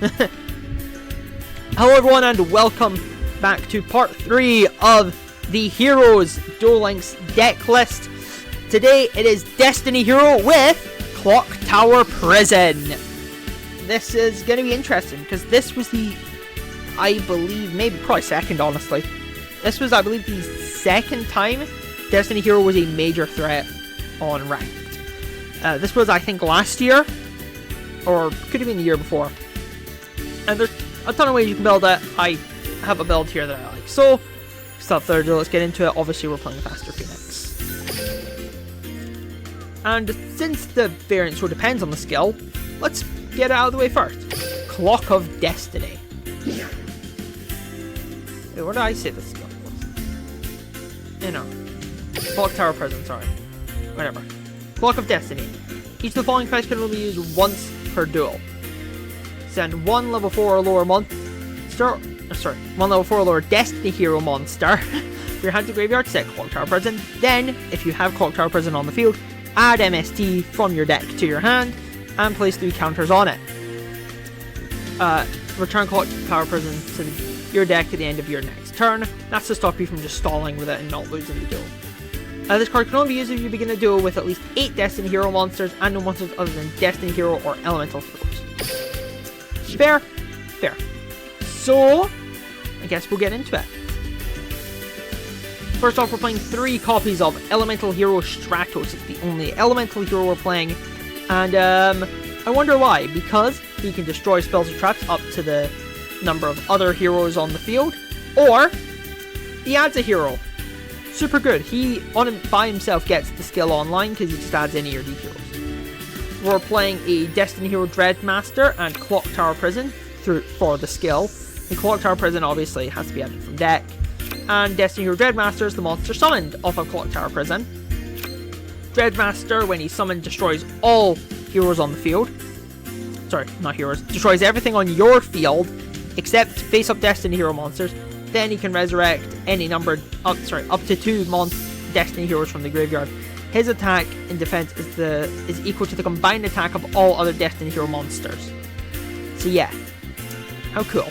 Hello everyone and welcome back to part 3 of the Heroes Duel Links deck list. Today it is Destiny Hero with Clock Tower Prison. This is going to be interesting because this was the, I believe, probably second honestly. This was, I believe, the second time Destiny Hero was a major threat on ranked. This was, I think, last year, or could have been the year before. And there's a ton of ways you can build it. I have a build here that I like. So, without further ado, let's get into it. Obviously, we're playing Faster Phoenix. And since the variant so depends on the skill, let's get it out of the way first. Clock of Destiny. Wait, where did I say this skill was? You know. Clock Tower Prison, sorry. Whatever. Clock of Destiny. Each of the following effects can only be used once per duel. Send one level 4 or lower one level 4 or lower Destiny Hero monster from your hand to graveyard, set Clock Tower Prison. Then, if you have Clock Tower Prison on the field, add MST from your deck to your hand and place 3 counters on it. Return Clock Tower Prison to your deck at the end of your next turn. That's to stop you from just stalling with it and not losing the duel. This card can only be used if you begin a duel with at least 8 Destiny Hero monsters and no monsters other than Destiny Hero or Elemental Heroes. Fair? Fair. So, I guess we'll get into it. First off, we're playing 3 copies of Elemental Hero Stratos. It's the only Elemental Hero we're playing. And, I wonder why. Because he can destroy spells or traps up to the number of other heroes on the field. Or, he adds a hero. Super good. He, by himself, gets the skill online because he just adds any of these heroes. We're playing a Destiny Hero Dreadmaster and Clock Tower Prison for the skill. The Clock Tower Prison obviously has to be added from deck. And Destiny Hero Dreadmaster is the monster summoned off of Clock Tower Prison. Dreadmaster, when he's summoned, destroys all heroes on the field. Sorry, not heroes. Destroys everything on your field except face-up Destiny Hero monsters. Then he can resurrect any number up to 2 Destiny Heroes from the graveyard. His attack in defense is equal to the combined attack of all other Destiny Hero monsters. So yeah, how cool.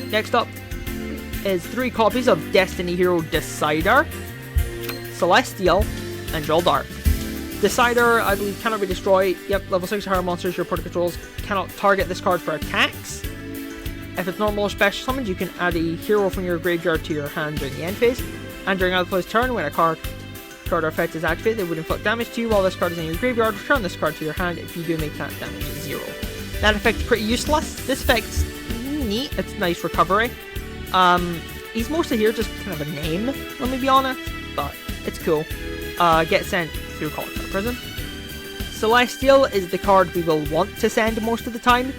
Next up is 3 copies of Destiny Hero Decider, Celestial, and Duel Dark. Decider, I believe, cannot be destroyed. Yep, level 6 or higher monsters your opponent controls cannot target this card for attacks. If it's normal or special summoned, you can add a hero from your graveyard to your hand during the end phase. And during other player's turn, when a card or effect is activated, they would inflict damage to you while this card is in your graveyard. Return this card to your hand. If you do, make that damage 0. That effect's pretty useless. This effect's neat. It's nice recovery. He's mostly here just kind of a name, let me be honest, but it's cool. Get sent through Clock Tower Prison. Celestial is the card we will want to send most of the time,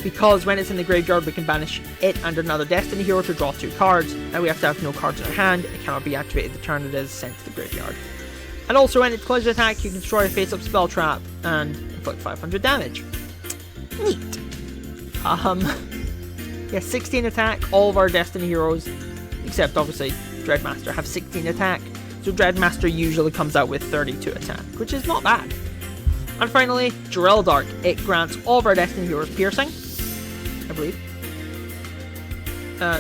because when it's in the graveyard we can banish it and another Destiny Hero to draw 2 cards. Now we have to have no cards in our hand. It cannot be activated the turn it is sent to the graveyard. And also when it's collision attack, you can destroy a face-up spell trap and inflict 500 damage. Neat. Yeah, 16 attack. All of our Destiny Heroes, except obviously Dreadmaster, have 16 attack. So Dreadmaster usually comes out with 32 attack, which is not bad. And finally, Duel Dark. It grants all of our Destiny Heroes piercing, I believe.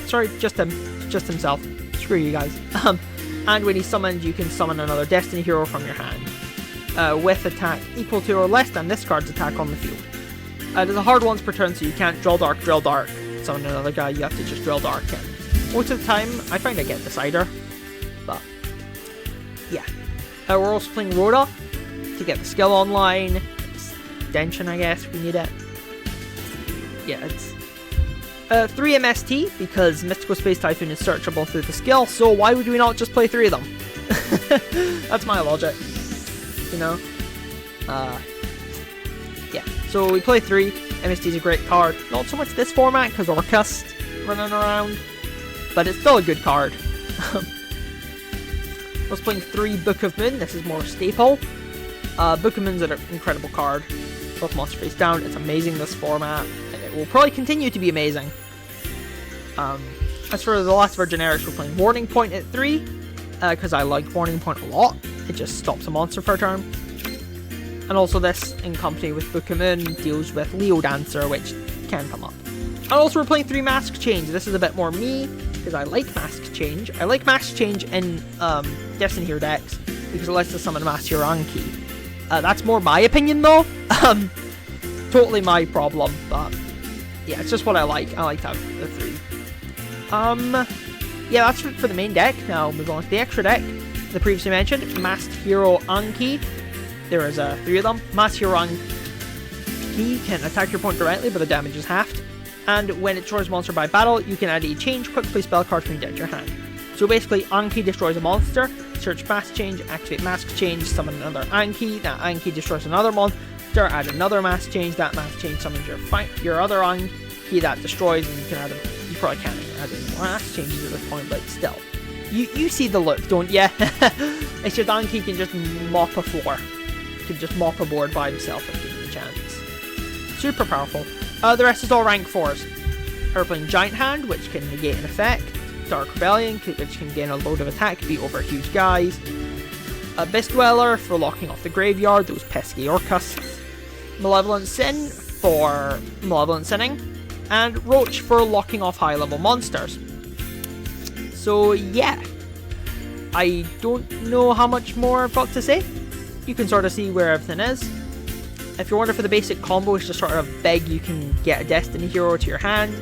Sorry, just himself. Screw you guys. And when he's summoned, you can summon another Destiny Hero from your hand, with attack equal to or less than this card's attack on the field. There's a hard once per turn, so you can't Duel Dark, summon another guy. You have to just Duel Dark him. Most of the time, I find I get Decider, but yeah. We're also playing Rhoda to get the skill online. Extension, I guess, we need it. Yeah, it's 3 MST, because Mystical Space Typhoon is searchable through the skill, so why would we not just play 3 of them? That's my logic, you know? Yeah, so we play 3. MST is a great card. Not so much this format, because Orcust running around, but it's still a good card. I was playing 3 Book of Moon. This is more staple. Book of Moon's an incredible card. Both monster face down. It's amazing, this format, and it will probably continue to be amazing. As for the last of our generics, we're playing Warning Point at 3, because I like Warning Point a lot. It just stops a monster for a turn. And also this, in company with Book of Moon, deals with Leo Dancer, which can come up. And also we're playing 3 Mask Change. This is a bit more me, because I like Mask Change. I like Mask Change in Destiny Hero decks, because it lets us summon Mask Hero Anki. That's more my opinion though. Totally my problem, but yeah, it's just what I like. I like to have the 3. Yeah, that's for the main deck. Now move on to the extra deck. The previously mentioned Masked Hero Anki. There is 3 of them. Masked Hero Anki can attack your opponent directly, but the damage is halved. And when it destroys a monster by battle, you can add a change quick play spell card from your deck to your hand. So basically, Anki destroys a monster, search Mask Change, activate Mask Change, summon another Anki. That Anki destroys another monster, add another Mask Change. That Mask Change summons your other Anki that destroys, and you can add them. You probably can't add any Mask Changes at this point, but still. You see the look, don't ya? It's just Anki can just mop a floor. Can just mop a board by himself if given the chance. Super powerful. The rest is all rank 4s. We're playing Giant Hand, which can negate an effect. Dark Rebellion, which can gain a load of attack, beat over huge guys. Abyss Dweller for locking off the graveyard, those pesky Orcus. Malevolent Sin for Malevolent Sinning. And Roach for locking off high level monsters. So yeah, I don't know how much more I've got to say. You can sort of see where everything is. If you're wondering for the basic combo, it's just sort of beg you can get a Destiny Hero to your hand.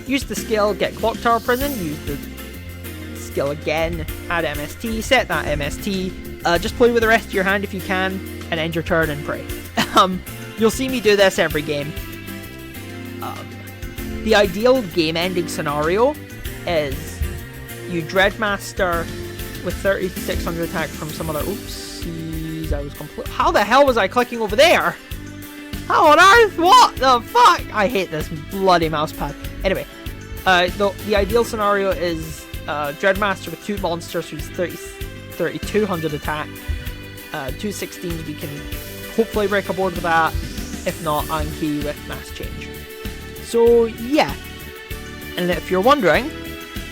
Use the skill, get Clock Tower Prison, use the skill again, add MST, set that MST, just play with the rest of your hand if you can, and end your turn and pray. You'll see me do this every game. The ideal game-ending scenario is you Dreadmaster with 3600 attack from some other... Oopsies, I was complete... How the hell was I clicking over there? How on earth? What the fuck? I hate this bloody mousepad. Anyway, the ideal scenario is Dreadmaster with 2 monsters who's 3200 attack. 2 16s, we can hopefully break a board with that. If not, Anki with Mask Change. So yeah, and if you're wondering,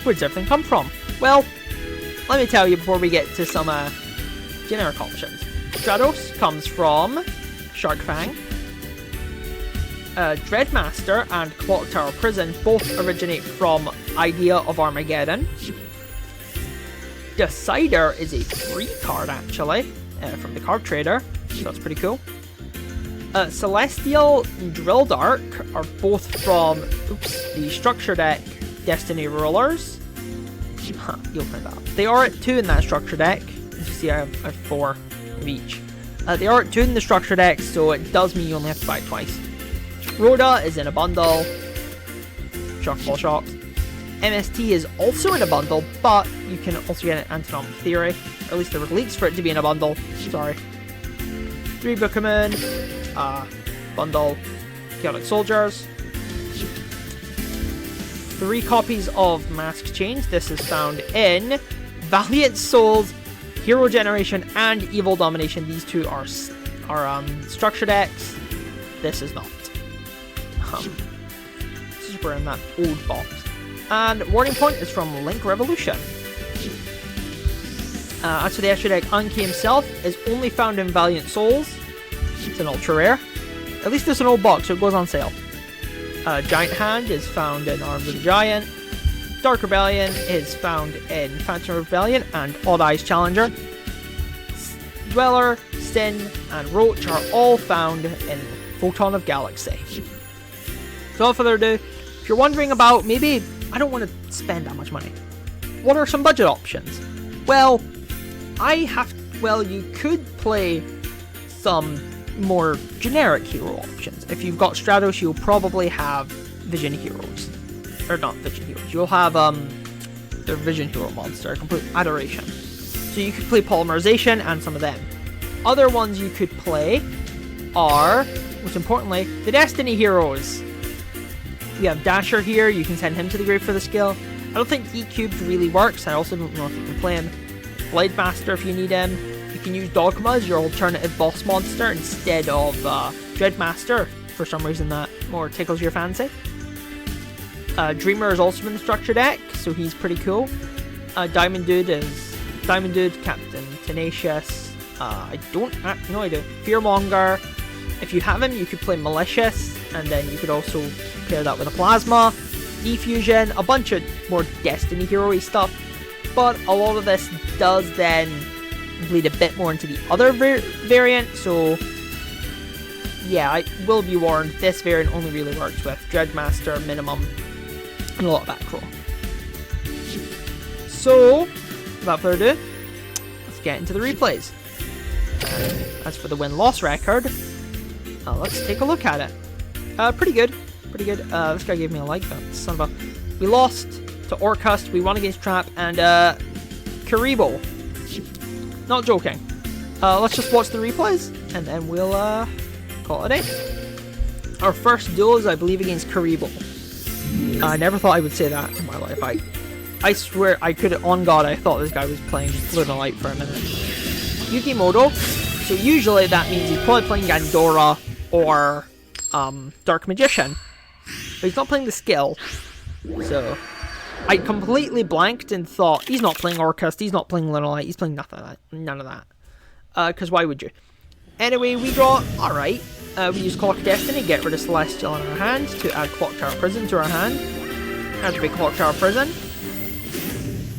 where does everything come from? Well, let me tell you before we get to some generic options. Stratos comes from Shark Fang. Dreadmaster and Clock Tower Prison both originate from Idea of Armageddon. Decider is a free card actually, from the card trader, so that's pretty cool. Celestial and Drill Dark are both from the structure deck Destiny Rulers. You'll find out. They are at 2 in that structure deck. As you see, I have 4 of each. They are at 2 in the structure deck, so it does mean you only have to buy it twice. Rhoda is in a bundle. Shockball Shocks. MST is also in a bundle, but you can also get an Antinomic Theory. Or at least there were leaks for it to be in a bundle. Sorry. 3 Book of Moon. Bundle. Chaotic Soldiers. 3 copies of Mask Change. This is found in Valiant Souls, Hero Generation, and Evil Domination. These 2 are structure decks. This is not. Super in that old box. And Warning Point is from Link Revolution. As for the extra deck, Anki himself is only found in Valiant Souls. It's an ultra rare. At least it's an old box, so it goes on sale. Giant Hand is found in Arms of the Giant. Dark Rebellion is found in Phantom Rebellion and Odd Eyes Challenger. Dweller, Sin, and Roach are all found in Photon of Galaxy. So without further ado, if you're wondering about maybe I don't want to spend that much money, what are some budget options? Well, you could play some more generic hero options. If you've got Stratos, you'll probably have Vision Heroes. Or not Vision Heroes. You'll have their Vision Hero monster, Complete Adoration. So you could play Polymerization and some of them. Other ones you could play are, most importantly, the Destiny Heroes. We have Dasher here, you can send him to the grave for the skill. I don't think E-Cubed really works, I also don't know if you can play him. Blademaster if you need him. You can use Dogma as your alternative boss monster instead of Dreadmaster. For some reason that more tickles your fancy. Dreamer is also in the structure deck, so he's pretty cool. Diamond Dude, Captain Tenacious, I don't no idea. Fearmonger. If you have him, you could play Malicious, and then you could also pair that with a Plasma, Defusion, a bunch of more Destiny hero-y stuff. But a lot of this does then bleed a bit more into the other variant, so yeah, I will be warned, this variant only really works with Dreadmaster, Minimum, and a lot of back row. So, without further ado, let's get into the replays. As for the win-loss record, let's take a look at it. Pretty good. Pretty good. This guy gave me a like, though. Son of a... We lost to Orcust, we won against Trap, and Karibo. Not joking. Let's just watch the replays, and then we'll call it a day. Our first duel is, I believe, against Karibo. I never thought I would say that in my life. I swear, I could, on God, I thought this guy was playing Lunalight for a minute. Yukimoto. So usually that means he's probably playing Gandora or Dark Magician. But he's not playing the skill. So I completely blanked and thought, he's not playing Orcust, he's not playing Lunalight, he's playing nothing of that, none of that. Because why would you? Anyway, we draw, alright. We use Clock of Destiny, get rid of Celestial in our hand to add Clock Tower Prison to our hand. Activate Clock Tower Prison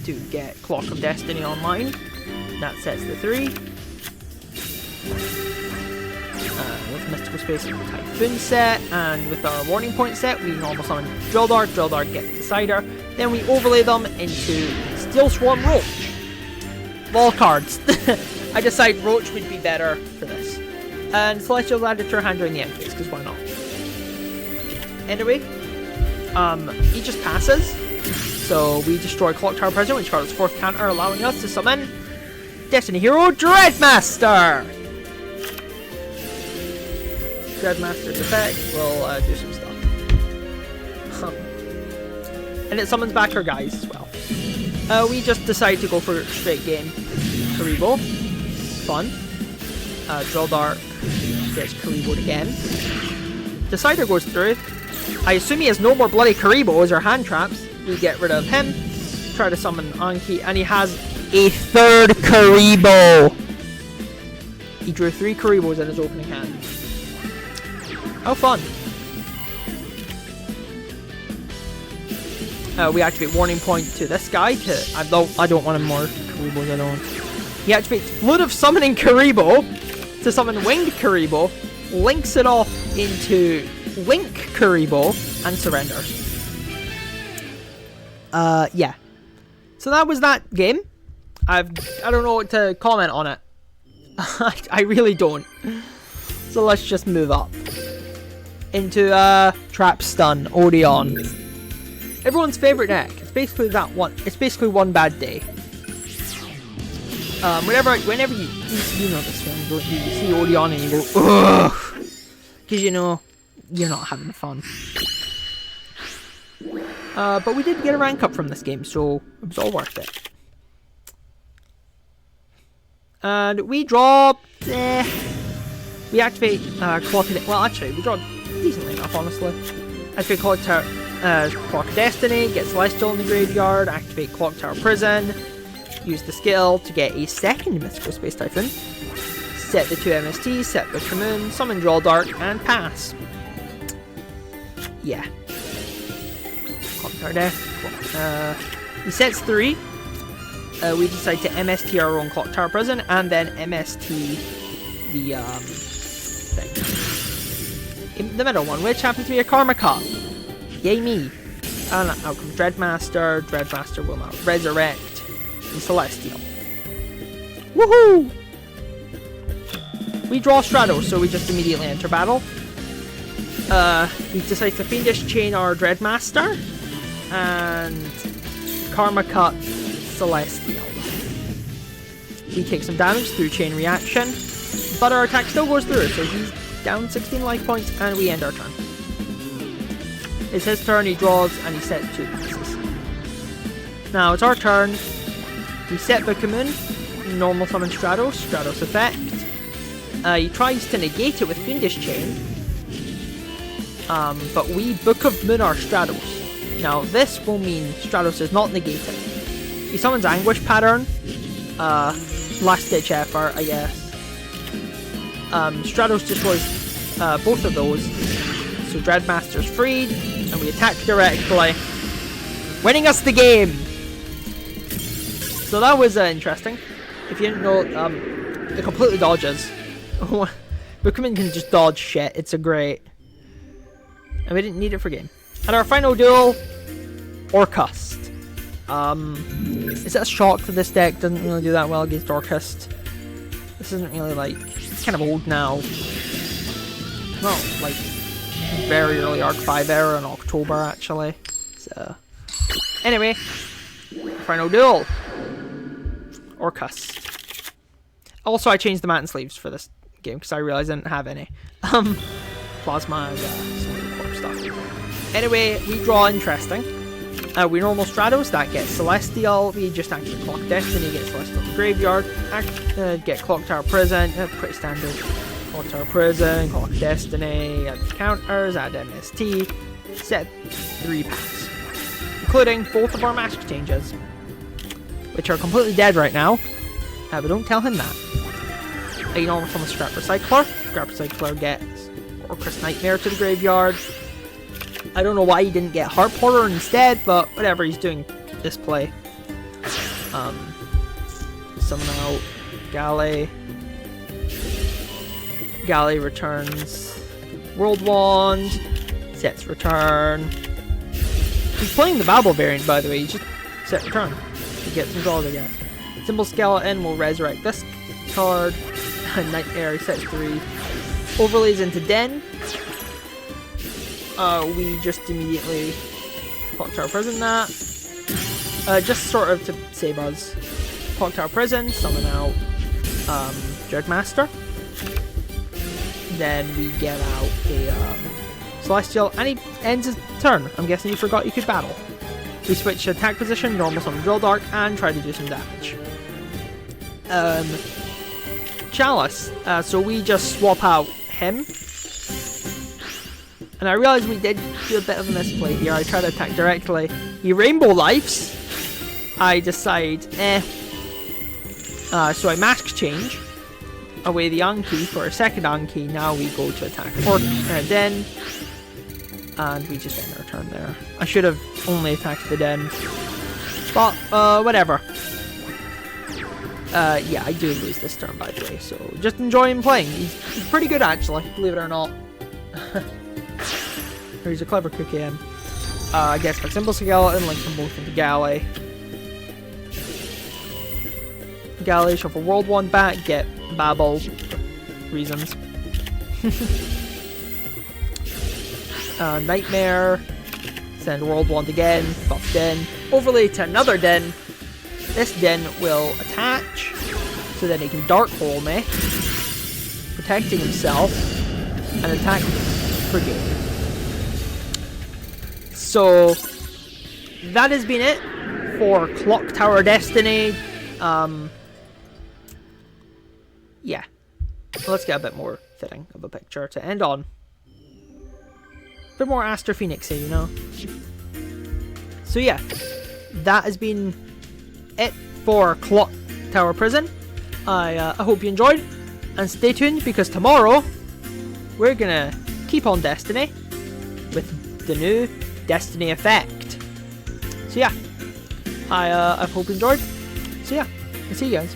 to get Clock of Destiny online. That sets the 3. With Mystical Space Typhoon set, and with our Warning Point set, we normal summon Drill Dart get Decider, then we overlay them into Steel Swarm Roach. Lol cards. I decide Roach would be better for this. And Celestial's added to our hand during the end phase, because why not? Anyway, he just passes, so we destroy Clock Tower Prison, which got its 4th counter, allowing us to summon Destiny Hero Dreadmaster! Dreadmaster's effect will do some stuff. And it summons back our guys as well. We just decide to go for straight game Karibo. Fun. Drill Dart gets Karibo again. Decider goes through. I assume he has no more bloody Karibos or hand traps. We get rid of him. Try to summon Anki, and he has a 3rd Karibo! He drew 3 Karibos in his opening hand. How fun! We activate Warning Point to this guy. I don't want him more Karibos, I don't. He activates Flood of Summoning Karibo to summon Winged Karibo, links it off into Link Karibo, and surrenders. Yeah. So that was that game. I don't know what to comment on it. I really don't. So let's just move up into Trap Stun Odeon. Everyone's favorite deck. It's basically that one. It's basically one bad day. Whenever you know this film, don't you? You see Odeon and you go, ugh, because you know you're not having fun. But we did get a rank up from this game, so it was all worth it. And we draw. We activate Clock of... Well, actually, we draw decently enough, honestly. Activate Clock of Destiny, get Celestial in the graveyard, activate Clock Tower Prison, use the skill to get a 2nd Mystical Space Typhoon, set the 2 MSTs, set the Commune, summon Draw Dark, and pass. Yeah. Clock Tower Death. He sets 3. We decide to MST our own Clock Tower Prison, and then MST the thing. The middle one, which happens to be a Karma Cut. Yay me. And out comes Dreadmaster. Dreadmaster will now resurrect the Celestial. Woohoo! We draw Stratos, so we just immediately enter battle. He decides to Fiendish Chain our Dreadmaster and Karma Cut Celestial. We take some damage through Chain Reaction, but our attack still goes through, so he's down 16 life points, and we end our turn. It's his turn, he draws, and he sets 2 passes. Now it's our turn. We set the Commune, normal summon Stratos, Stratos effect. He tries to negate it with Fiendish Chain, but we Book of Moon our Stratos. Now this will mean Stratos is not negated. He summons Anguish Pattern, last ditch effort, I guess. Stratos destroys both of those. So Dreadmaster's freed, and we attack directly, winning us the game. So that was interesting. If you didn't know, it completely dodges. Bookman can just dodge shit. It's a great. And we didn't need it for game. And our final duel, Orcust. Is it a shock that this deck doesn't really do that well against Orcust? This isn't really like, it's kind of old now. Well, like very early Arc 5 era in October actually. So anyway, final duel, Orcust. Also, I changed the matte and sleeves for this game because I realized I didn't have any. Plasma and some of the core stuff. Anyway, we draw interesting. We normal Stratos, that gets Celestial. We just actually clock Destiny, get Celestial in the graveyard. Get Clock Tower Prison, pretty standard. Clock Tower Prison, clock Destiny, add counters, add MST. Set 3 packs. Including both of our mask changes, which are completely dead right now. But don't tell him that. You know, from a Scrap Recycler. Scrap Recycler gets Orcust Nightmare to the graveyard. I don't know why he didn't get Heart Porter instead, but whatever, he's doing this play. Summon out Galley. Galley returns World Wand. Sets return. He's playing the Babel variant, by the way. He just set return. He gets some draws, I guess. Symbol Skeleton will resurrect this card. Nightmare sets 3. Overlays into Den. We just immediately Clock Tower Prison that. Just sort of to save us. Clock Tower Prison, summon out Dreadmaster. Then we get out a Celestial, and he ends his turn. I'm guessing you forgot you could battle. We switch attack position, normal summon Drill Dark, and try to do some damage. Chalice. So we just swap out him. And I realized we did do a bit of a misplay here. I try to attack directly. He Rainbow Lifes. I decide, so I mask change. Away the Anki for a second Anki. Now we go to attack Den. And we just end our turn there. I should have only attacked the Den. But, whatever. Yeah, I do lose this turn, by the way. So, just enjoy him playing. He's pretty good, actually. Believe it or not. He's a clever cookie in. I guess my Symbol Skeleton, link them both into Galley. Galley, shuffle World Wand back, get Babel. Reasons. Nightmare. Send World Wand again. Buff Den. Overlay to another Den. This Den will attach. So then he can Dark Hole me. Protecting himself. And attack for game. So that has been it for Clock Tower Destiny. Yeah. Let's get a bit more fitting of a picture to end on. A bit more Aster Phoenix-y, you know? So yeah, that has been it for Clock Tower Prison. I hope you enjoyed, and stay tuned because tomorrow we're gonna keep on Destiny with the new Destiny effect. So yeah, I hope you enjoyed. So yeah, I'll see you guys.